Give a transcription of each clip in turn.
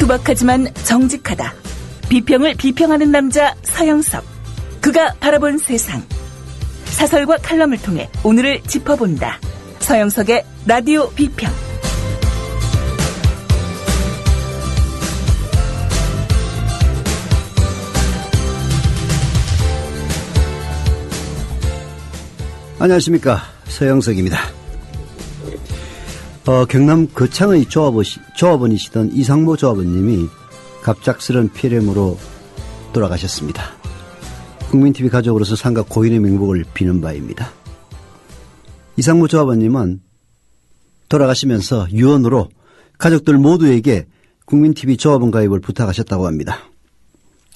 투박하지만 정직하다. 비평을 비평하는 남자 서영석. 그가 바라본 세상. 사설과 칼럼을 통해 오늘을 짚어본다. 서영석의 라디오 비평. 안녕하십니까, 서영석입니다. 경남 거창의 조합원이시던 이상모 조합원님이 갑작스런 폐렴으로 돌아가셨습니다. 국민TV 가족으로서 삼가 고인의 명복을 비는 바입니다. 이상모 조합원님은 돌아가시면서 유언으로 가족들 모두에게 국민TV 조합원 가입을 부탁하셨다고 합니다.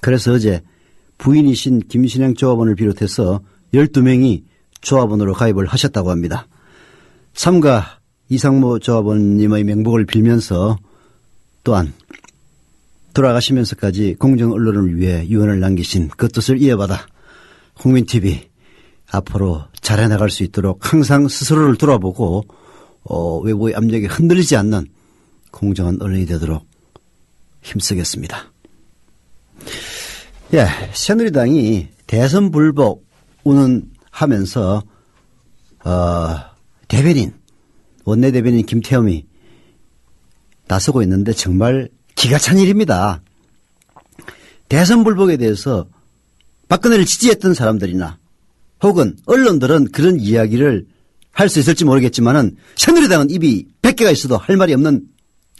그래서 어제 부인이신 김신영 조합원을 비롯해서 12명이 조합원으로 가입을 하셨다고 합니다. 삼가 이상모 조합원님의 명복을 빌면서 또한 돌아가시면서까지 공정 언론을 위해 유언을 남기신 그 뜻을 이어받아 국민TV 앞으로 잘해나갈 수 있도록 항상 스스로를 돌아보고 외부의 압력에 흔들리지 않는 공정한 언론이 되도록 힘쓰겠습니다. 예, 새누리당이 대선 불복 운운하면서 대변인, 원내대변인 김태흠이 나서고 있는데 정말 기가 찬 일입니다. 대선 불복에 대해서 박근혜를 지지했던 사람들이나 혹은 언론들은 그런 이야기를 할 수 있을지 모르겠지만은 새누리당은 입이 100개가 있어도 할 말이 없는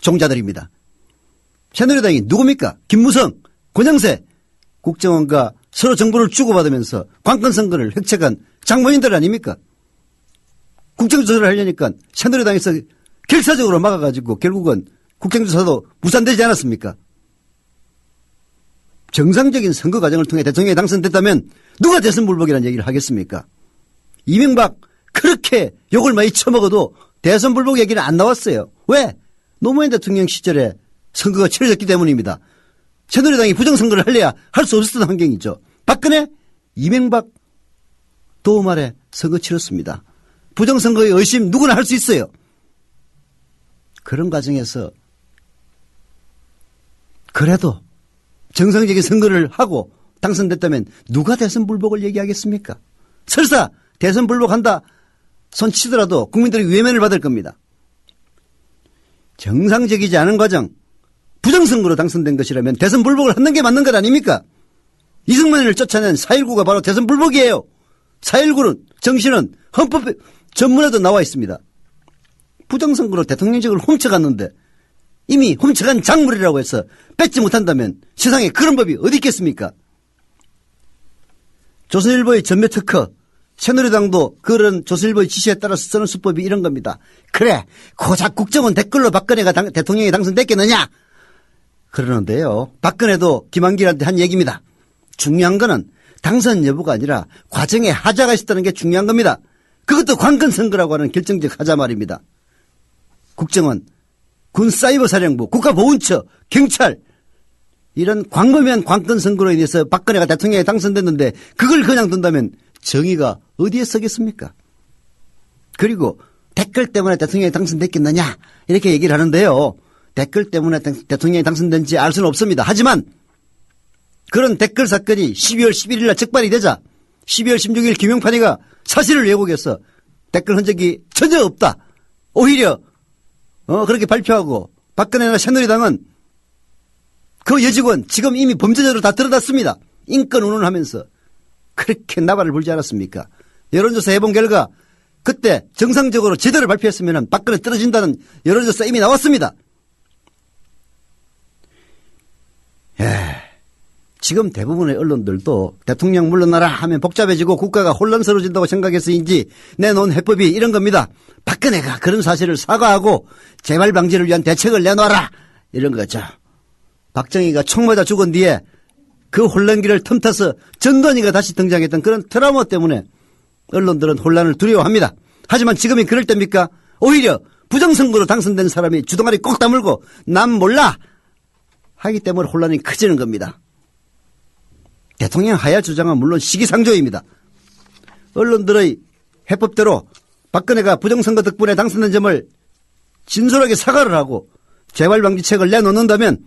종자들입니다. 새누리당이 누굽니까? 김무성, 권영세, 국정원과 서로 정보를 주고받으면서 관건선거를 획책한 장본인들 아닙니까? 국정조사를 하려니까 새누리당에서 결사적으로 막아가지고 결국은 국정조사도 무산되지 않았습니까? 정상적인 선거 과정을 통해 대통령에 당선됐다면 누가 대선 불복이라는 얘기를 하겠습니까? 이명박 그렇게 욕을 많이 쳐먹어도 대선 불복 얘기는 안 나왔어요. 왜? 노무현 대통령 시절에 선거가 치러졌기 때문입니다. 새누리당이 부정선거를 할래야 할 수 없었던 환경이죠. 박근혜, 이명박 도움 아래 선거 치렀습니다. 부정선거의 의심 누구나 할 수 있어요. 그런 과정에서 그래도 정상적인 선거를 하고 당선됐다면 누가 대선 불복을 얘기하겠습니까? 설사 대선 불복한다 손 치더라도 국민들이 외면을 받을 겁니다. 정상적이지 않은 과정, 부정선거로 당선된 것이라면 대선 불복을 하는 게 맞는 것 아닙니까? 이승만을 쫓아낸 4.19가 바로 대선 불복이에요. 4.19는 정신은 헌법 전문에도 나와 있습니다. 부정선거로 대통령직을 훔쳐갔는데 이미 훔쳐간 작물이라고 해서 뺏지 못한다면 세상에 그런 법이 어디 있겠습니까? 조선일보의 전매 특허, 새누리당도 그런 조선일보의 지시에 따라서 쓰는 수법이 이런 겁니다. 그래, 고작 국정원 댓글로 박근혜가 대통령이 당선됐겠느냐? 그러는데요. 박근혜도 김한길한테 한 얘기입니다. 중요한 거는 당선 여부가 아니라 과정에 하자가 있었다는 게 중요한 겁니다. 그것도 관건선거라고 하는 결정적 하자 말입니다. 국정원, 군사이버사령부, 국가보훈처, 경찰 이런 광범위한 관건선거로 인해서 박근혜가 대통령에 당선됐는데 그걸 그냥 둔다면 정의가 어디에 서겠습니까? 그리고 댓글 때문에 대통령이 당선됐겠느냐 이렇게 얘기를 하는데요. 댓글 때문에 대통령이 당선된지 알 수는 없습니다. 하지만 그런 댓글 사건이 12월 11일 날 적발이 되자 12월 16일 김용판이가 사실을 왜곡해서 댓글 흔적이 전혀 없다. 오히려 그렇게 발표하고 박근혜나 새누리당은 그 여직원 지금 이미 범죄자로 다 드러났습니다. 인권 운운하면서 그렇게 나발을 불지 않았습니까? 여론조사 해본 결과 그때 정상적으로 제대로 발표했으면 박근혜 떨어진다는 여론조사 이미 나왔습니다. 지금 대부분의 언론들도 대통령 물러나라 하면 복잡해지고 국가가 혼란스러워진다고 생각해서인지 내놓은 해법이 이런 겁니다. 박근혜가 그런 사실을 사과하고 재발 방지를 위한 대책을 내놔라 이런 거죠. 박정희가 총 맞아 죽은 뒤에 그 혼란기를 틈타서 전두환이가 다시 등장했던 그런 트라우마 때문에 언론들은 혼란을 두려워합니다. 하지만 지금이 그럴 때입니까? 오히려 부정선거로 당선된 사람이 주둥아리 꼭 다물고 남 몰라 하기 때문에 혼란이 커지는 겁니다. 대통령 하야 주장은 물론 시기상조입니다. 언론들의 해법대로 박근혜가 부정선거 덕분에 당선된 점을 진솔하게 사과를 하고 재발방지책을 내놓는다면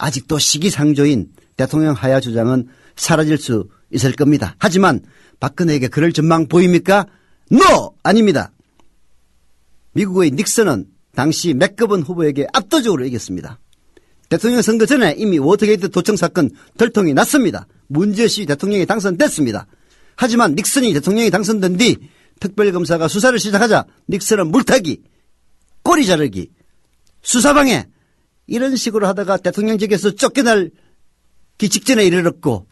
아직도 시기상조인 대통령 하야 주장은 사라질 수 있을 겁니다. 하지만 박근혜에게 그럴 전망 보입니까? NO! 아닙니다. 미국의 닉슨은 당시 맥거번 후보에게 압도적으로 이겼습니다. 대통령 선거 전에 이미 워터게이트 도청 사건 들통이 났습니다. 문제없이 대통령이 당선됐습니다. 하지만 닉슨이 대통령이 당선된 뒤 특별검사가 수사를 시작하자 닉슨은 물타기, 꼬리 자르기, 수사방해 이런 식으로 하다가 대통령직에서 쫓겨나기 직전에 이르렀고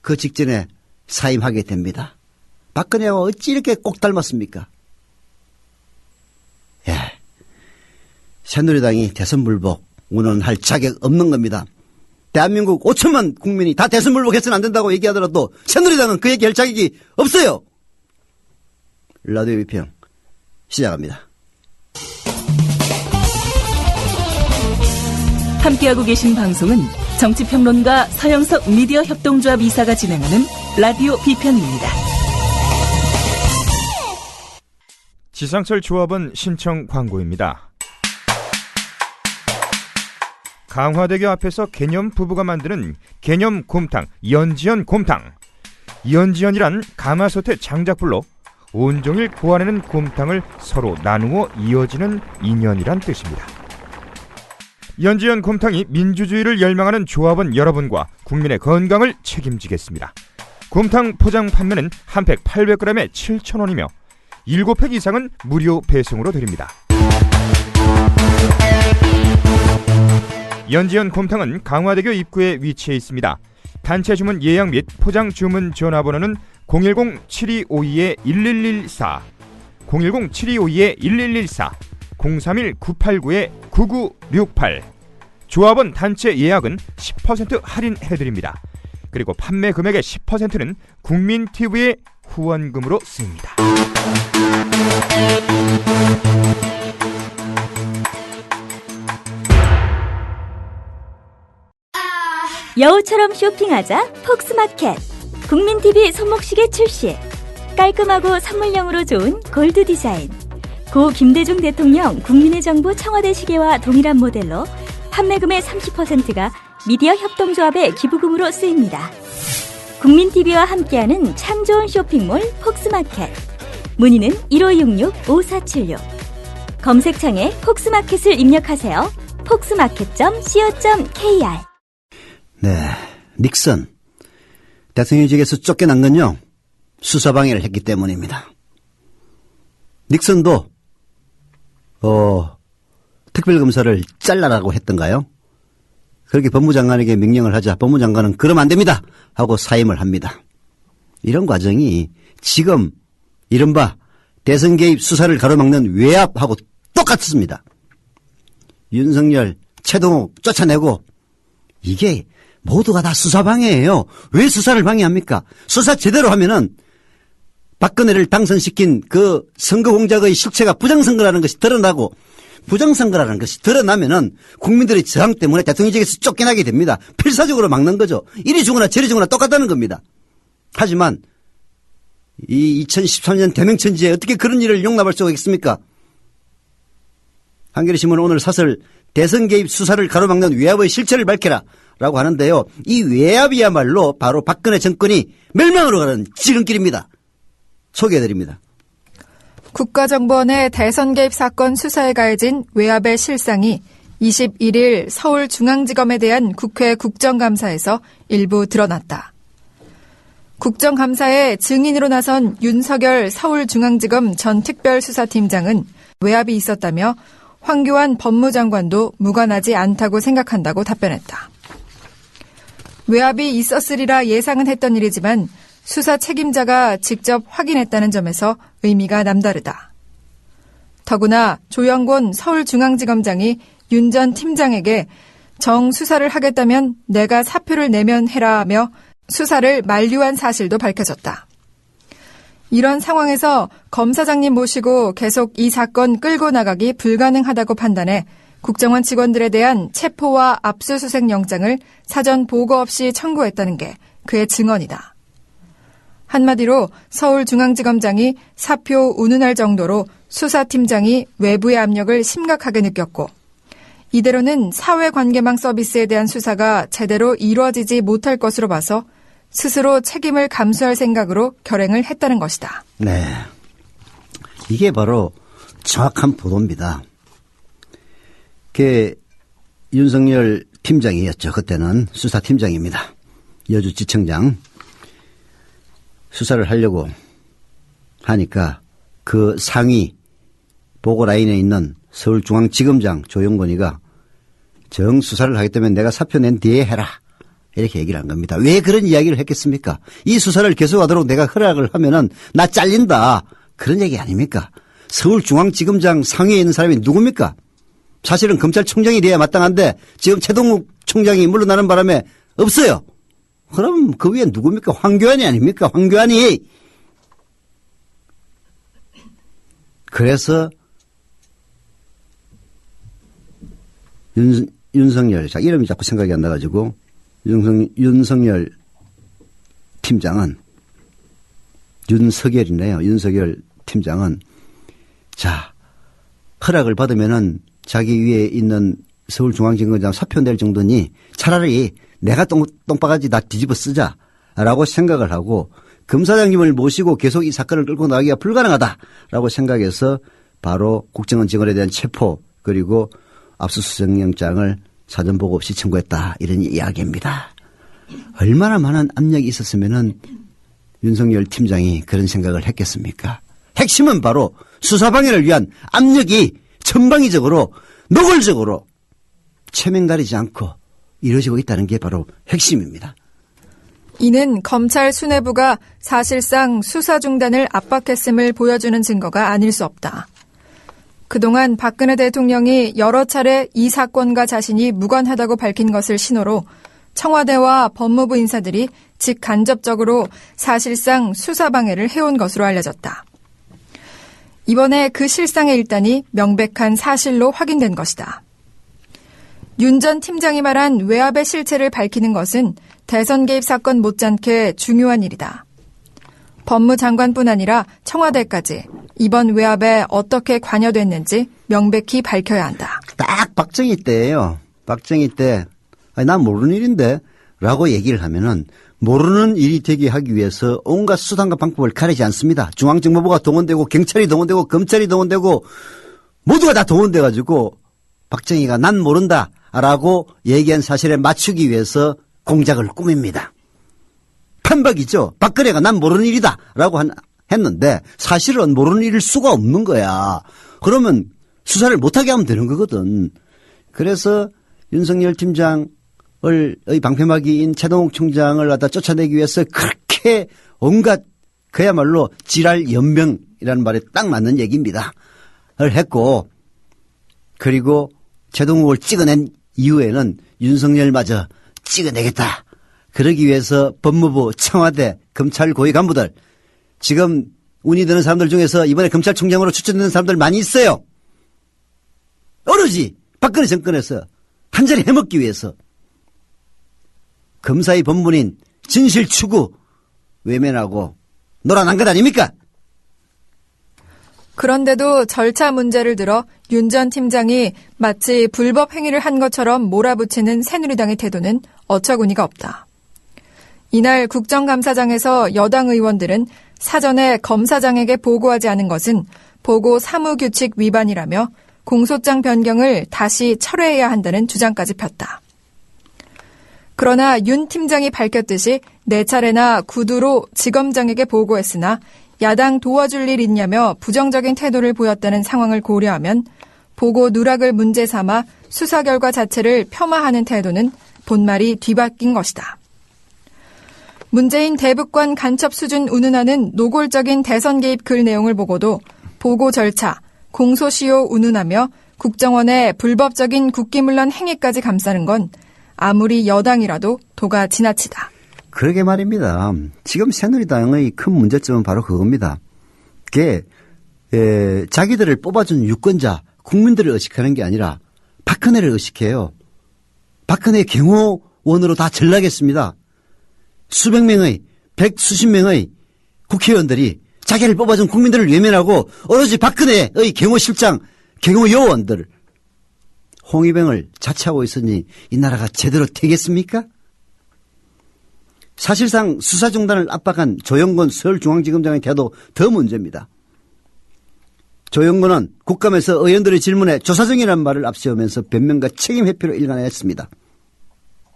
그 직전에 사임하게 됩니다. 박근혜와 어찌 이렇게 꼭 닮았습니까? 예, 새누리당이 대선 불복 운운할 자격 없는 겁니다. 대한민국 5천만 국민이 다 대선 불복해서는 안 된다고 얘기하더라도 새누리당은 그 얘기할 자격이 없어요. 라디오 비평 시작합니다. 함께하고 계신 방송은 정치평론가 서영석 미디어 협동조합 이사가 진행하는 라디오 비평입니다. 지상철 조합원 신청 광고입니다. 강화대교 앞에서 개념 부부가 만드는 개념 곰탕 연지연 곰탕. 연지연이란 가마솥의 장작불로 온종일 구워내는 곰탕을 서로 나누어 이어지는 인연이란 뜻입니다. 연지연 곰탕이 민주주의를 열망하는 조합원 여러분과 국민의 건강을 책임지겠습니다. 곰탕 포장 판매는 한 팩 800g에 7,000원이며 7팩 이상은 무료 배송으로 드립니다. 연지연 곰탕은 강화대교 입구에 위치해 있습니다. 단체 주문 예약 및 포장 주문 전화번호는 010-7252-1114, 010-7252-1114, 031-989-9968. 조합원 단체 예약은 10% 할인해드립니다. 그리고 판매 금액의 10%는 국민TV의 후원금으로 쓰입니다. 여우처럼 쇼핑하자 폭스마켓. 국민TV 손목시계 출시. 깔끔하고 선물용으로 좋은 골드 디자인. 고 김대중 대통령 국민의 정부 청와대 시계와 동일한 모델로 판매금의 30%가 미디어 협동조합의 기부금으로 쓰입니다. 국민TV와 함께하는 참 좋은 쇼핑몰 폭스마켓. 문의는 1566-5476. 검색창에 폭스마켓을 입력하세요. 폭스마켓.co.kr. 네, 닉슨 대통령직에서 쫓겨난 건요 수사방해를 했기 때문입니다. 닉슨도 특별검사를 잘라라고 했던가요? 그렇게 법무장관에게 명령을 하자 법무장관은 그러면 안 됩니다 하고 사임을 합니다. 이런 과정이 지금 이른바 대선 개입 수사를 가로막는 외압하고 똑같습니다. 윤석열, 최동욱 쫓아내고 이게 모두가 다 수사방해예요. 왜 수사를 방해합니까? 수사 제대로 하면은 박근혜를 당선시킨 그 선거 공작의 실체가 부정선거라는 것이 드러나고 부정선거라는 것이 드러나면은 국민들의 저항 때문에 대통령직에서 쫓겨나게 됩니다. 필사적으로 막는 거죠. 이리 주거나 저리 주거나 똑같다는 겁니다. 하지만 이 2013년 대명천지에 어떻게 그런 일을 용납할 수가 있습니까? 한겨레신문은 오늘 사설 대선 개입 수사를 가로막는 외압의 실체를 밝혀라 라고 하는데요. 이 외압이야말로 바로 박근혜 정권이 멸망으로 가는 지름길입니다. 소개해드립니다. 국가정보원의 대선 개입 사건 수사에 가해진 외압의 실상이 21일 서울중앙지검에 대한 국회 국정감사에서 일부 드러났다. 국정감사에 증인으로 나선 윤석열 서울중앙지검 전 특별수사팀장은 외압이 있었다며 황교안 법무장관도 무관하지 않다고 생각한다고 답변했다. 외압이 있었으리라 예상은 했던 일이지만 수사 책임자가 직접 확인했다는 점에서 의미가 남다르다. 더구나 조영곤 서울중앙지검장이 윤 전 팀장에게 정 수사를 하겠다면 내가 사표를 내면 해라 하며 수사를 만류한 사실도 밝혀졌다. 이런 상황에서 검사장님 모시고 계속 이 사건 끌고 나가기 불가능하다고 판단해 국정원 직원들에 대한 체포와 압수수색 영장을 사전 보고 없이 청구했다는 게 그의 증언이다. 한마디로 서울중앙지검장이 사표 운운할 정도로 수사팀장이 외부의 압력을 심각하게 느꼈고 이대로는 사회관계망 서비스에 대한 수사가 제대로 이루어지지 못할 것으로 봐서 스스로 책임을 감수할 생각으로 결행을 했다는 것이다. 네. 이게 바로 정확한 보도입니다. 윤석열 팀장이었죠. 그때는 수사팀장입니다. 여주지청장. 수사를 하려고 하니까 그 상위 보고라인에 있는 서울중앙지검장 조영건이가 정 수사를 하겠다면 내가 사표 낸 뒤에 해라. 이렇게 얘기를 한 겁니다. 왜 그런 이야기를 했겠습니까? 이 수사를 계속하도록 내가 허락을 하면은 나 잘린다. 그런 얘기 아닙니까? 서울중앙지검장 상위에 있는 사람이 누굽니까? 사실은 검찰총장이 돼야 마땅한데 지금 최동욱 총장이 물러나는 바람에 없어요. 그럼 그 위에 누굽니까? 황교안이 아닙니까? 황교안이. 그래서 윤석열, 이름이 자꾸 생각이 안 나가지고 윤석열 팀장은 윤석열이네요. 윤석열 팀장은 자 허락을 받으면은 자기 위에 있는 서울중앙지검장 사표 낼 정도니 차라리 내가 똥바가지 다 뒤집어 쓰자라고 생각을 하고 검사장님을 모시고 계속 이 사건을 끌고 나가기가 불가능하다라고 생각해서 바로 국정원 직원에 대한 체포 그리고 압수수색영장을 사전 보고 없이 청구했다 이런 이야기입니다. 얼마나 많은 압력이 있었으면은 윤석열 팀장이 그런 생각을 했겠습니까? 핵심은 바로 수사방해를 위한 압력이 전방위적으로 노골적으로 체면 가리지 않고 이루어지고 있다는 게 바로 핵심입니다. 이는 검찰 수뇌부가 사실상 수사 중단을 압박했음을 보여주는 증거가 아닐 수 없다. 그동안 박근혜 대통령이 여러 차례 이 사건과 자신이 무관하다고 밝힌 것을 신호로 청와대와 법무부 인사들이 직간접적으로 사실상 수사 방해를 해온 것으로 알려졌다. 이번에 그 실상의 일단이 명백한 사실로 확인된 것이다. 윤 전 팀장이 말한 외압의 실체를 밝히는 것은 대선 개입 사건 못지않게 중요한 일이다. 법무장관뿐 아니라 청와대까지 이번 외압에 어떻게 관여됐는지 명백히 밝혀야 한다. 딱 박정희 때예요. 박정희 때 난 모르는 일인데 라고 얘기를 하면은 모르는 일이 되게 하기 위해서 온갖 수단과 방법을 가리지 않습니다. 중앙정보부가 동원되고 경찰이 동원되고 검찰이 동원되고 모두가 다 동원돼가지고 박정희가 난 모른다라고 얘기한 사실에 맞추기 위해서 공작을 꾸밉니다. 판박이죠. 박근혜가 난 모르는 일이다라고 했는데 사실은 모르는 일일 수가 없는 거야. 그러면 수사를 못하게 하면 되는 거거든. 그래서 윤석열 팀장의 방패막이인 최동욱 총장을 갖다 쫓아내기 위해서 그렇게 온갖 그야말로 지랄 연명이라는 말에 딱 맞는 얘기입니다. 를 했고 그리고 최동욱을 찍어낸 이후에는 윤석열마저 찍어내겠다. 그러기 위해서 법무부, 청와대, 검찰 고위 간부들 지금 운이 드는 사람들 중에서 이번에 검찰총장으로 추천되는 사람들 많이 있어요. 오로지 박근혜 정권에서 한 자리 해먹기 위해서 검사의 본분인 진실 추구 외면하고 놀아난 것 아닙니까? 그런데도 절차 문제를 들어 윤 전 팀장이 마치 불법 행위를 한 것처럼 몰아붙이는 새누리당의 태도는 어처구니가 없다. 이날 국정감사장에서 여당 의원들은 사전에 검사장에게 보고하지 않은 것은 보고 사무규칙 위반이라며 공소장 변경을 다시 철회해야 한다는 주장까지 폈다. 그러나 윤 팀장이 밝혔듯이 4차례나 구두로 지검장에게 보고했으나 야당 도와줄 일 있냐며 부정적인 태도를 보였다는 상황을 고려하면 보고 누락을 문제 삼아 수사 결과 자체를 폄하하는 태도는 본말이 뒤바뀐 것이다. 문재인 대북관 간첩 수준 운운하는 노골적인 대선 개입 글 내용을 보고도 보고 절차, 공소시효 운운하며 국정원의 불법적인 국기문란 행위까지 감싸는 건 아무리 여당이라도 도가 지나치다. 그러게 말입니다. 지금 새누리당의 큰 문제점은 바로 그겁니다. 그게 자기들을 뽑아준 유권자, 국민들을 의식하는 게 아니라 박근혜를 의식해요. 박근혜 경호원으로 다 전락했습니다. 수백 명의, 백수십 명의 국회의원들이 자기를 뽑아준 국민들을 외면하고 오로지 박근혜의 경호실장, 경호요원들 홍위병을 자처하고 있으니 이 나라가 제대로 되겠습니까? 사실상 수사 중단을 압박한 조영건 서울중앙지검장의 태도 더 문제입니다. 조영건은 국감에서 의원들의 질문에 조사 중이라는 말을 앞세우면서 변명과 책임 회피로 일관했습니다.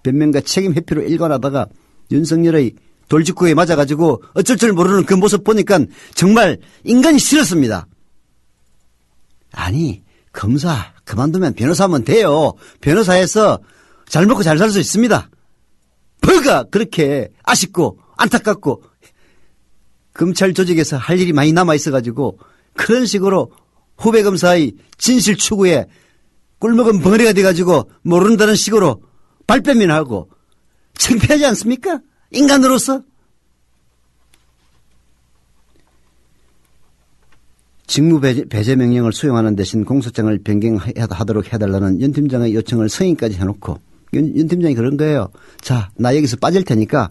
변명과 책임 회피로 일관하다가 윤석열의 돌직구에 맞아가지고 어쩔 줄 모르는 그 모습 보니까 정말 인간이 싫었습니다. 아니, 검사 그만두면 변호사 하면 돼요. 변호사에서 잘 먹고 잘 살 수 있습니다. 뭐가 그렇게 아쉽고 안타깝고 검찰 조직에서 할 일이 많이 남아있어가지고 그런 식으로 후배 검사의 진실 추구에 꿀먹은 벙어리가 돼가지고 모른다는 식으로 발뺌이나 창피하지 않습니까? 인간으로서. 직무 배제 명령을 수용하는 대신 공소장을 변경하도록 해달라는 윤 팀장의 요청을 승인까지 해놓고 윤 팀장이 그런 거예요. 자, 나 여기서 빠질 테니까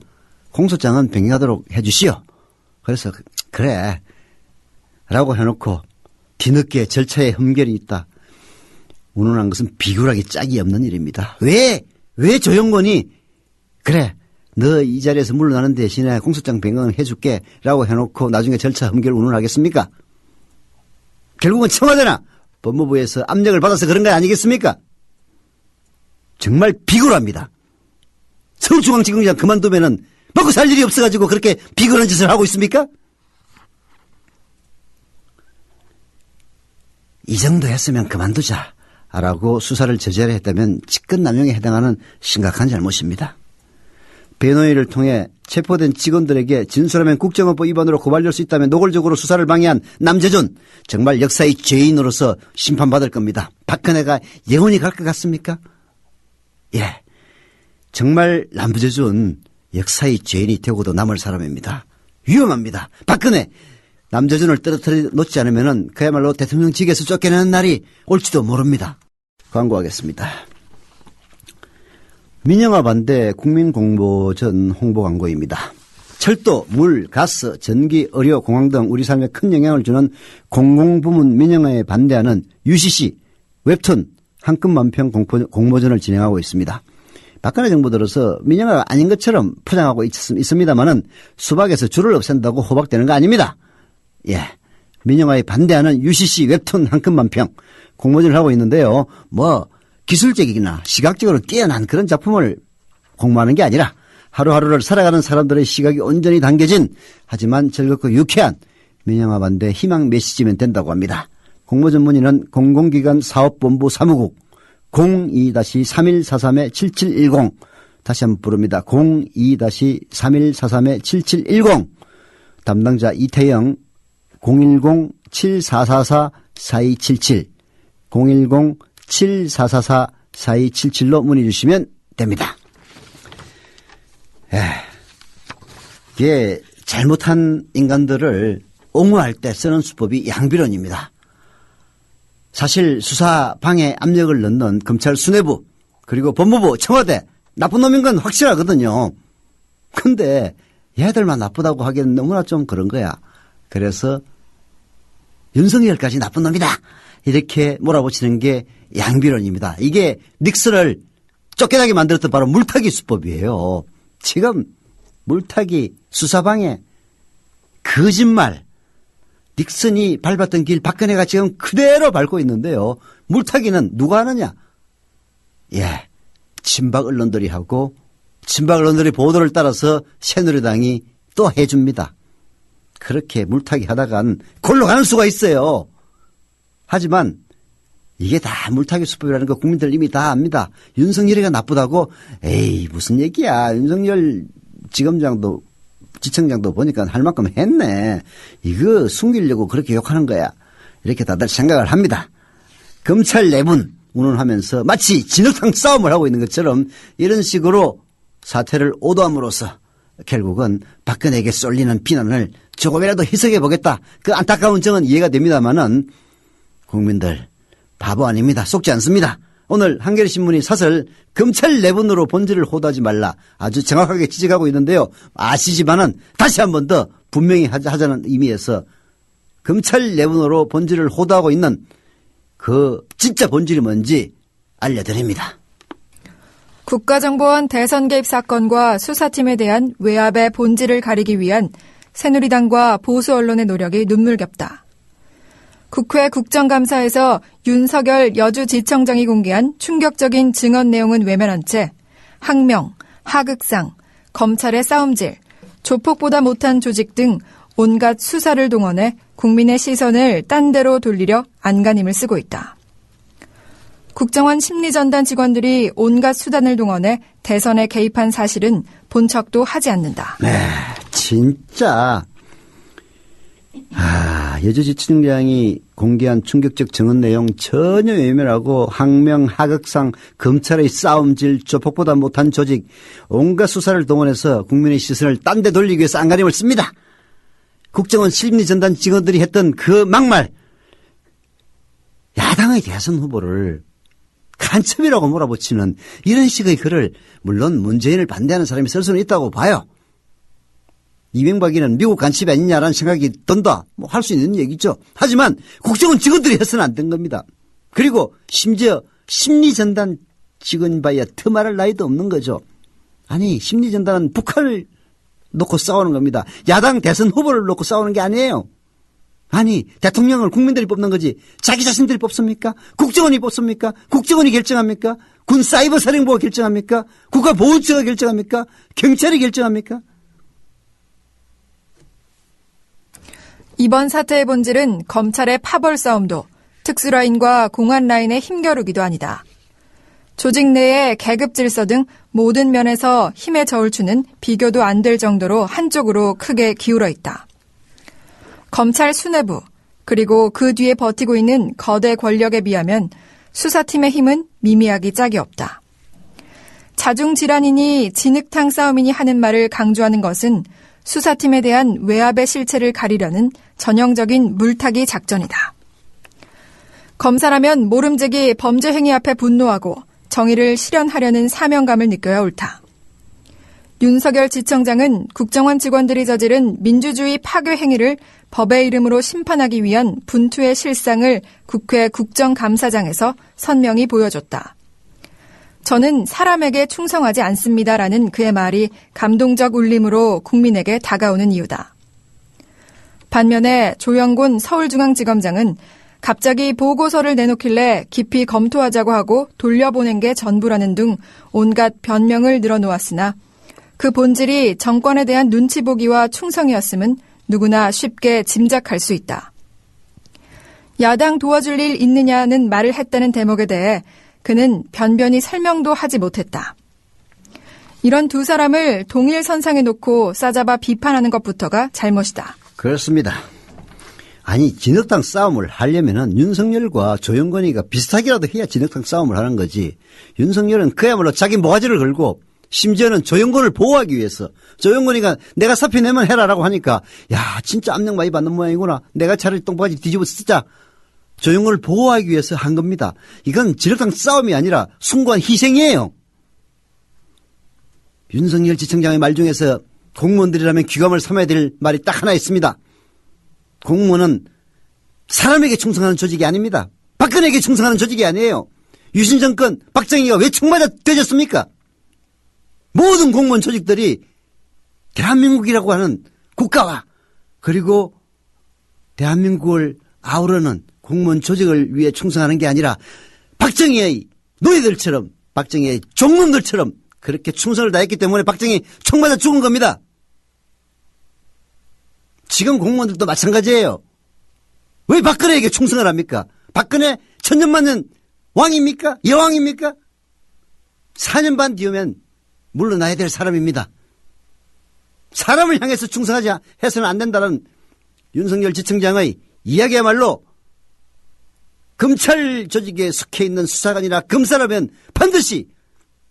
공소장은 변경하도록 해 주시오. 그래서 그래 라고 해놓고 뒤늦게 절차에 흠결이 있다. 운운한 것은 비굴하기 짝이 없는 일입니다. 왜 조영건이 그래 너 이 자리에서 물러나는 대신에 공소장 변경을 해줄게 라고 해놓고 나중에 절차 흠결 운운하겠습니까? 결국은 청와대나 법무부에서 압력을 받아서 그런 거 아니겠습니까? 정말 비굴합니다. 서울중앙지검장 그만두면은 먹고 살 일이 없어가지고 그렇게 비굴한 짓을 하고 있습니까? 이 정도 했으면 그만두자라고 수사를 저지하려 했다면 직권남용에 해당하는 심각한 잘못입니다. 변호인을 통해 체포된 직원들에게 진술하면 국정원법 위반으로 고발될 수 있다면 노골적으로 수사를 방해한 남재준 정말 역사의 죄인으로서 심판받을 겁니다. 박근혜가 영원히 갈 것 같습니까? 예, 정말 남재준 역사의 죄인이 되고도 남을 사람입니다. 위험합니다. 박근혜 남재준을 떨어뜨려 놓지 않으면 그야말로 대통령직에서 쫓겨나는 날이 올지도 모릅니다. 광고하겠습니다. 민영화 반대 국민공모전 홍보 광고입니다. 철도, 물, 가스, 전기, 의료, 공항 등 우리 삶에 큰 영향을 주는 공공부문 민영화에 반대하는 UCC 웹툰 한 끗 만평 공모전을 진행하고 있습니다. 박근혜 정부 들어서 민영화가 아닌 것처럼 포장하고 있습니다만은 수박에서 줄을 없앤다고 호박되는 거 아닙니다. 예, 민영화에 반대하는 UCC 웹툰 한 끗 만평 공모전을 하고 있는데요. 기술적이나 시각적으로 뛰어난 그런 작품을 공모하는 게 아니라 하루하루를 살아가는 사람들의 시각이 온전히 담겨진 하지만 즐겁고 유쾌한 민영화 반대 희망 메시지면 된다고 합니다. 공모전 문의는 공공기관 사업본부 사무국 02-3143-7710 다시 한번 부릅니다. 02-3143-7710 담당자 이태영 010-7444-4277 010-7444-4277로 문의 주시면 됩니다. 이게 잘못한 인간들을 옹호할 때 쓰는 수법이 양비론입니다. 사실 수사 방해 압력을 넣는 검찰 수뇌부 그리고 법무부 청와대 나쁜 놈인 건 확실하거든요. 근데 얘들만 나쁘다고 하기에는 너무나 좀 그런 거야. 그래서 윤석열까지 나쁜 놈이다 이렇게 몰아붙이는 게 양비론입니다. 이게 닉슨을 쫓겨나게 만들었던 바로 물타기 수법이에요. 지금 물타기 수사방해 거짓말 닉슨이 밟았던 길 박근혜가 지금 그대로 밟고 있는데요. 물타기는 누가 하느냐? 예, 친박 언론들이 하고 친박 언론들이 보도를 따라서 새누리당이 또 해줍니다. 그렇게 물타기 하다간 골로 가는 수가 있어요. 하지만 이게 다 물타기 수법이라는 거 국민들 이미 다 압니다. 윤석열이가 나쁘다고 에이 무슨 얘기야. 윤석열 지검장도 지청장도 보니까 할 만큼 했네. 이거 숨기려고 그렇게 욕하는 거야. 이렇게 다들 생각을 합니다. 검찰 내분 운운하면서 마치 진흙탕 싸움을 하고 있는 것처럼 이런 식으로 사태를 오도함으로써 결국은 박근혜에게 쏠리는 비난을 조금이라도 희석해 보겠다. 그 안타까운 정은 이해가 됩니다마는 국민들 바보 아닙니다. 속지 않습니다. 오늘 한겨레신문이 사설 검찰 내분으로 본질을 호도하지 말라 아주 정확하게 지적하고 있는데요. 아시지만은 다시 한 번 더 분명히 하자는 의미에서 검찰 내분으로 본질을 호도하고 있는 그 진짜 본질이 뭔지 알려드립니다. 국가정보원 대선 개입 사건과 수사팀에 대한 외압의 본질을 가리기 위한 새누리당과 보수 언론의 노력이 눈물겹다. 국회 국정감사에서 윤석열 여주지청장이 공개한 충격적인 증언 내용은 외면한 채 항명, 하극상, 검찰의 싸움질, 조폭보다 못한 조직 등 온갖 수사를 동원해 국민의 시선을 딴 데로 돌리려 안간힘을 쓰고 있다. 국정원 심리전단 직원들이 온갖 수단을 동원해 대선에 개입한 사실은 본 척도 하지 않는다. 네, 진짜. 여주지청장이 공개한 충격적 증언 내용 전혀 외면하고 항명, 하극상, 검찰의 싸움질, 조폭보다 못한 조직, 온갖 수사를 동원해서 국민의 시선을 딴 데 돌리기 위해서 안간힘을 씁니다. 국정원 심리전단 직원들이 했던 그 막말, 야당의 대선 후보를 간첩이라고 몰아붙이는 이런 식의 글을 물론 문재인을 반대하는 사람이 쓸 수는 있다고 봐요. 이명박이는 미국 간첩이 아니냐라는 생각이 든다. 뭐 할 수 있는 얘기죠. 하지만 국정원 직원들이 해서는 안 된 겁니다. 그리고 심지어 심리전단 직원봐야 틈말할 나이도 없는 거죠. 아니 심리전단은 북한을 놓고 싸우는 겁니다. 야당 대선 후보를 놓고 싸우는 게 아니에요. 아니 대통령을 국민들이 뽑는 거지 자기 자신들이 뽑습니까? 국정원이 뽑습니까? 국정원이 결정합니까? 군 사이버 사령부가 결정합니까? 국가보훈처가 결정합니까? 경찰이 결정합니까? 이번 사태의 본질은 검찰의 파벌 싸움도 특수라인과 공안라인의 힘겨루기도 아니다. 조직 내의 계급 질서 등 모든 면에서 힘의 저울추는 비교도 안 될 정도로 한쪽으로 크게 기울어 있다. 검찰 수뇌부 그리고 그 뒤에 버티고 있는 거대 권력에 비하면 수사팀의 힘은 미미하기 짝이 없다. 자중질환이니 진흙탕 싸움이니 하는 말을 강조하는 것은 수사팀에 대한 외압의 실체를 가리려는 전형적인 물타기 작전이다. 검사라면 모름지기 범죄 행위 앞에 분노하고 정의를 실현하려는 사명감을 느껴야 옳다. 윤석열 지청장은 국정원 직원들이 저지른 민주주의 파괴 행위를 법의 이름으로 심판하기 위한 분투의 실상을 국회 국정감사장에서 선명히 보여줬다. 저는 사람에게 충성하지 않습니다라는 그의 말이 감동적 울림으로 국민에게 다가오는 이유다. 반면에 조영곤 서울중앙지검장은 갑자기 보고서를 내놓길래 깊이 검토하자고 하고 돌려보낸 게 전부라는 등 온갖 변명을 늘어놓았으나 그 본질이 정권에 대한 눈치 보기와 충성이었음은 누구나 쉽게 짐작할 수 있다. 야당 도와줄 일 있느냐는 말을 했다는 대목에 대해 그는 변변히 설명도 하지 못했다. 이런 두 사람을 동일 선상에 놓고 싸잡아 비판하는 것부터가 잘못이다. 그렇습니다. 아니 진흙탕 싸움을 하려면은 윤석열과 조영건이가 비슷하게라도 해야 진흙탕 싸움을 하는 거지. 윤석열은 그야말로 자기 모가지를 걸고 심지어는 조영건을 보호하기 위해서 조영건이가 내가 사표 내면 해라라고 하니까 야 진짜 압력 많이 받는 모양이구나. 내가 차라리 똥바지 뒤집어 쓰자. 조영건을 보호하기 위해서 한 겁니다. 이건 진흙탕 싸움이 아니라 숭고한 희생이에요. 윤석열 지청장의 말 중에서 공무원들이라면 귀감을 삼아야 될 말이 딱 하나 있습니다. 공무원은 사람에게 충성하는 조직이 아닙니다. 박근혜에게 충성하는 조직이 아니에요. 유신 정권 박정희가 왜 총맞아 되졌습니까? 모든 공무원 조직들이 대한민국이라고 하는 국가와 그리고 대한민국을 아우르는 공무원 조직을 위해 충성하는 게 아니라 박정희의 노예들처럼 박정희의 종놈들처럼 그렇게 충성을 다했기 때문에 박정희 총 맞아 죽은 겁니다. 지금 공무원들도 마찬가지예요. 왜 박근혜에게 충성을 합니까? 박근혜 천년만년 왕입니까? 여왕입니까? 4년 반 뒤오면 물러나야 될 사람입니다. 사람을 향해서 충성하지 해서는 안 된다는 윤석열 지청장의 이야기야말로 검찰 조직에 속해 있는 수사관이나 검사라면 반드시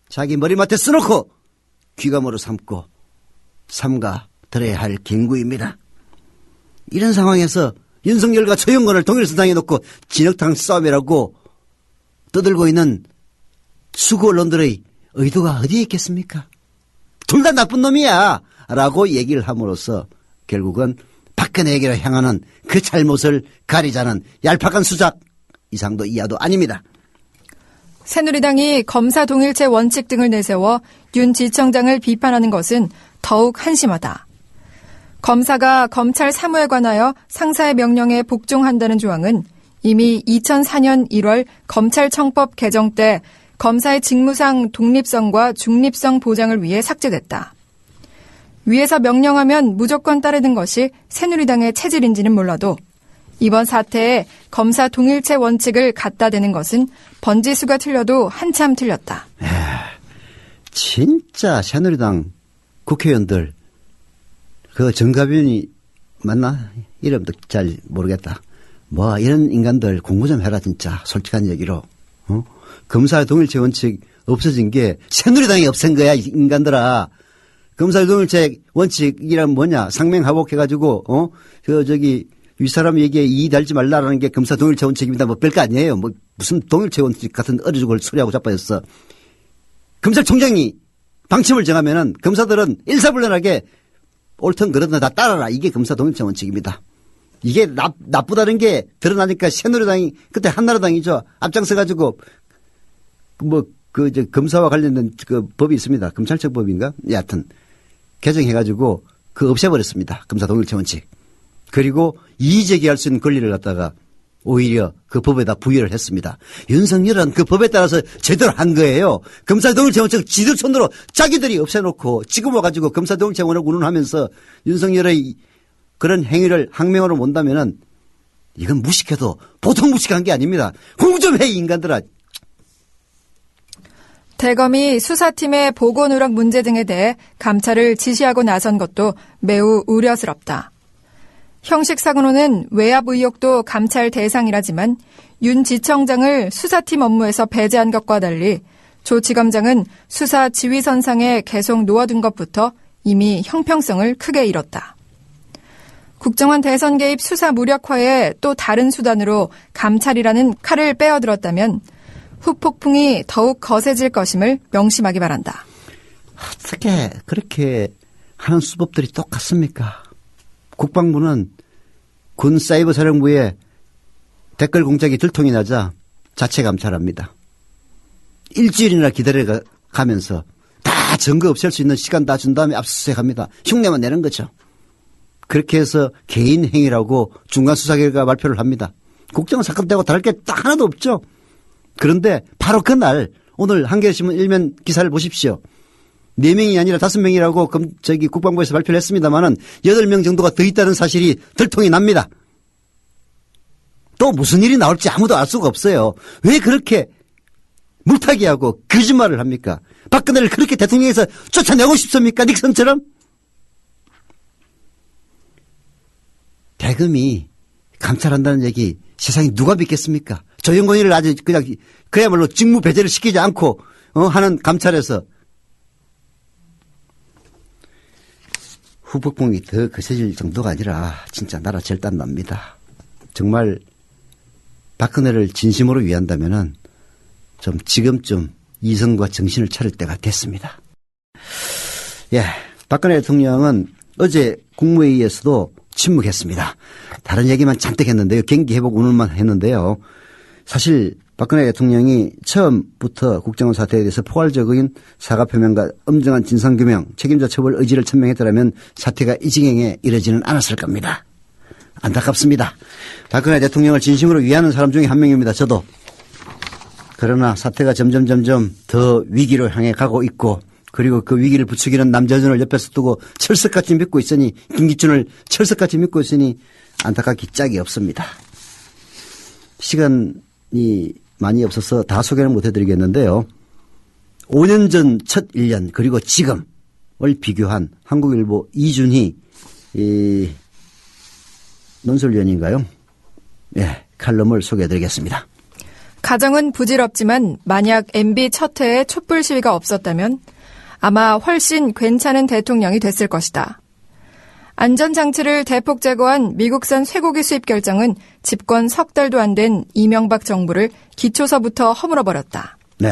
자기 머리맡에 써놓고 귀감으로 삼고 삼가 들어야 할 경구입니다. 이런 상황에서 윤석열과 조영건을 동일선상에 놓고 진흙탕 싸움이라고 떠들고 있는 수구 언론들의 의도가 어디에 있겠습니까? 둘 다 나쁜 놈이야 라고 얘기를 함으로써 결국은 박근혜에게로 향하는 그 잘못을 가리자는 얄팍한 수작 이상도 이하도 아닙니다. 새누리당이 검사 동일체 원칙 등을 내세워 윤 지청장을 비판하는 것은 더욱 한심하다. 검사가 검찰 사무에 관하여 상사의 명령에 복종한다는 조항은 이미 2004년 1월 검찰청법 개정 때 검사의 직무상 독립성과 중립성 보장을 위해 삭제됐다. 위에서 명령하면 무조건 따르는 것이 새누리당의 체질인지는 몰라도 이번 사태에 검사 동일체 원칙을 갖다 대는 것은 번지수가 틀려도 한참 틀렸다. 진짜 새누리당 국회의원들 그 정가빈이 맞나? 이름도 잘 모르겠다. 뭐 이런 인간들 공부 좀 해라 진짜 솔직한 얘기로. 검사의 동일체 원칙 없어진 게 새누리당이 없앤 거야 이 인간들아. 검사의 동일체 원칙이란 뭐냐? 상명하복해가지고 윗사람 얘기에 이의 달지 말라라는 게 검사 동일체 원칙입니다. 뭐 별거 아니에요. 뭐 무슨 동일체 원칙 같은 어리죽을 소리하고 자빠졌어. 검찰총장이 방침을 정하면은 검사들은 일사불란하게 옳든 그러든 다 따라라. 이게 검사 동일체 원칙입니다. 이게 나쁘다는 게 드러나니까 새누리당이 그때 한나라당이죠. 앞장서가지고 검사와 관련된 그 법이 있습니다. 검찰청법인가? 여하튼 개정해가지고 없애버렸습니다. 검사 동일체 원칙. 그리고 이의제기할 수 있는 권리를 갖다가 오히려 그 법에다 부여를 했습니다. 윤석열은 그 법에 따라서 제대로 한 거예요. 검사 동일체 원칙 지들 손으로 자기들이 없애놓고 지금 와가지고 검사 동일체 원칙을 운운하면서 윤석열의 그런 행위를 항명으로 본다면은 이건 무식해도 보통 무식한 게 아닙니다. 공부 좀 해 이 인간들아. 대검이 수사팀의 보고 누락 문제 등에 대해 감찰을 지시하고 나선 것도 매우 우려스럽다. 형식상으로는 외압 의혹도 감찰 대상이라지만 윤 지청장을 수사팀 업무에서 배제한 것과 달리 조 지검장은 수사 지휘선상에 계속 놓아둔 것부터 이미 형평성을 크게 잃었다. 국정원 대선 개입 수사 무력화에 또 다른 수단으로 감찰이라는 칼을 빼어들었다면 후폭풍이 더욱 거세질 것임을 명심하기 바란다. 어떻게 그렇게 하는 수법들이 똑같습니까? 국방부는 군 사이버 사령부에 댓글 공작이 들통이 나자 자체 감찰합니다. 일주일이나 기다려가면서 다 증거 없앨 수 있는 시간 다 준 다음에 압수수색합니다. 흉내만 내는 거죠. 그렇게 해서 개인 행위라고 중간수사 결과 발표를 합니다. 국정원 사건 때하고 다를 게 딱 하나도 없죠. 그런데 바로 그날 오늘 한겨레신문 일면 기사를 보십시오. 4명이 아니라 5명이라고 국방부에서 발표를 했습니다마는 8명 정도가 더 있다는 사실이 들통이 납니다. 또 무슨 일이 나올지 아무도 알 수가 없어요. 왜 그렇게 물타기하고 거짓말을 합니까? 박근혜를 그렇게 대통령에서 쫓아내고 싶습니까? 닉슨처럼? 대검이 감찰한다는 얘기 세상에 누가 믿겠습니까? 조영권이를 아주 그냥 그야말로 직무 배제를 시키지 않고 하는 감찰에서 후폭풍이 더 거세질 정도가 아니라 진짜 나라 절단납니다. 정말 박근혜를 진심으로 위한다면은 좀 지금쯤 이성과 정신을 차릴 때가 됐습니다. 예, 박근혜 대통령은 어제 국무회의에서도 침묵했습니다. 다른 얘기만 잔뜩 했는데요. 경기 회복 운운만 했는데요. 사실 박근혜 대통령이 처음부터 국정원 사태에 대해서 포괄적인 사과 표명과 엄정한 진상규명, 책임자 처벌 의지를 천명했더라면 사태가 이 지경에 이르지는 않았을 겁니다. 안타깝습니다. 박근혜 대통령을 진심으로 위하는 사람 중에 한 명입니다. 저도. 그러나 사태가 점점 더 위기로 향해 가고 있고 그리고 그 위기를 부추기는 남재준을 옆에서 두고 철석같이 믿고 있으니 김기춘을 철석같이 믿고 있으니 안타깝기 짝이 없습니다. 시간이 많이 없어서 다 소개는 못 해드리겠는데요. 5년 전 첫 1년 그리고 지금을 비교한 한국일보 이준희 논설위원인가요? 예, 칼럼을 소개해드리겠습니다. 가정은 부질없지만 만약 MB 첫 해에 촛불 시위가 없었다면 아마 훨씬 괜찮은 대통령이 됐을 것이다. 안전장치를 대폭 제거한 미국산 쇠고기 수입 결정은 집권 석 달도 안 된 이명박 정부를 기초서부터 허물어버렸다. 네.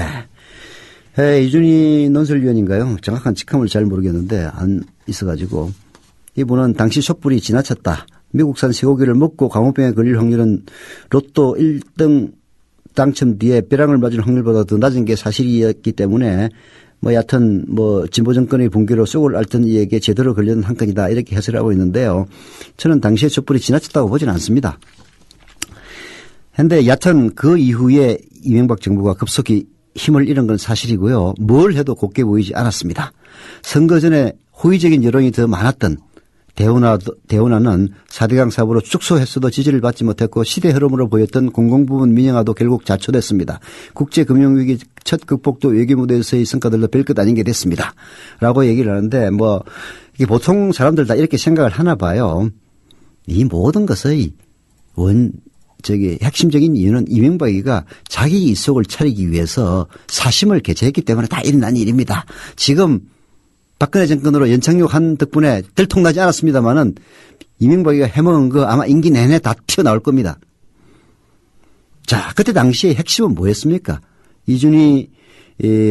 이준희 논설위원인가요? 정확한 직함을 잘 모르겠는데 안 있어가지고 이분은 당시 촛불이 지나쳤다. 미국산 쇠고기를 먹고 광우병에 걸릴 확률은 로또 1등 당첨 뒤에 벼랑을 맞을 확률보다 더 낮은 게 사실이었기 때문에 여하튼 진보 정권의 붕괴로 쏙을 앓던 이에게 제대로 걸려는 한 건이다 이렇게 해석을 하고 있는데요. 저는 당시에 촛불이 지나쳤다고 보지는 않습니다. 그런데 여하튼 그 이후에 이명박 정부가 급속히 힘을 잃은 건 사실이고요. 뭘 해도 곱게 보이지 않았습니다. 선거 전에 호의적인 여론이 더 많았던 대운하는 4대강 사업으로 축소했어도 지지를 받지 못했고 시대 흐름으로 보였던 공공부문 민영화도 결국 자초됐습니다. 국제금융위기 첫 극복도 외교무대에서의 성과들도 별것 아닌 게 됐습니다. 라고 얘기를 하는데 이게 보통 사람들 다 이렇게 생각을 하나 봐요. 이 모든 것의 핵심적인 이유는 이명박이가 자기 이속을 차리기 위해서 사심을 개최했기 때문에 다 일어난 일입니다. 지금 박근혜 정권으로 연착륙한 덕분에 들통나지 않았습니다만은 이명박이가 해먹은 거 아마 임기 내내 다 튀어나올 겁니다. 자, 그때 당시에 핵심은 뭐였습니까? 이준희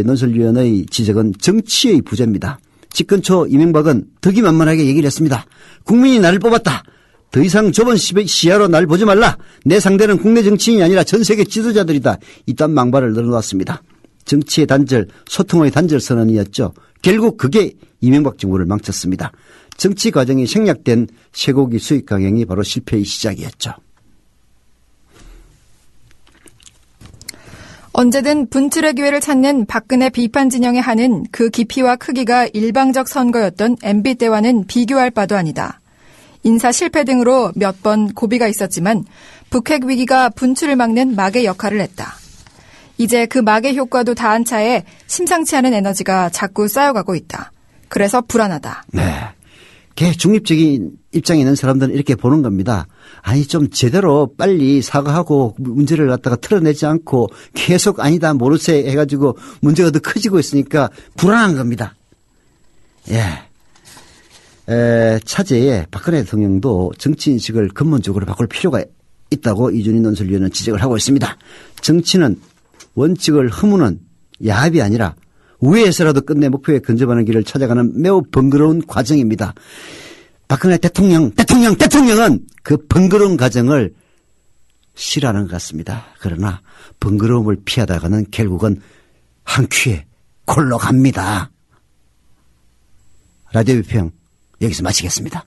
논설위원의 지적은 정치의 부재입니다. 집권 초 이명박은 덕이만만하게 얘기를 했습니다. 국민이 나를 뽑았다. 더 이상 좁은 시야로 날 보지 말라. 내 상대는 국내 정치인이 아니라 전 세계 지도자들이다. 이딴 망발을 늘어놓았습니다. 정치의 단절, 소통의 단절 선언이었죠. 결국 그게 이명박 정부를 망쳤습니다. 정치 과정이 생략된 쇠고기 수익 강행이 바로 실패의 시작이었죠. 언제든 분출의 기회를 찾는 박근혜 비판 진영의 한은 그 깊이와 크기가 일방적 선거였던 MB 때와는 비교할 바도 아니다. 인사 실패 등으로 몇 번 고비가 있었지만 북핵 위기가 분출을 막는 막의 역할을 했다. 이제 그 막의 효과도 다한 차에 심상치 않은 에너지가 자꾸 쌓여가고 있다. 그래서 불안하다. 네. 중립적인 입장에 있는 사람들은 이렇게 보는 겁니다. 아니 좀 제대로 빨리 사과하고 문제를 갖다가 털어내지 않고 계속 아니다 모르쇠 해가지고 문제가 더 커지고 있으니까 불안한 겁니다. 차제에 박근혜 대통령도 정치인식을 근본적으로 바꿀 필요가 있다고 이준희 논설위원은 지적을 하고 있습니다. 정치는 원칙을 허무는 야합이 아니라 우회해서라도 끝내 목표에 근접하는 길을 찾아가는 매우 번거로운 과정입니다. 박근혜 대통령은 그 번거로운 과정을 싫어하는 것 같습니다. 그러나 번거로움을 피하다가는 결국은 한 큐에 골로 갑니다. 라디오 비평 여기서 마치겠습니다.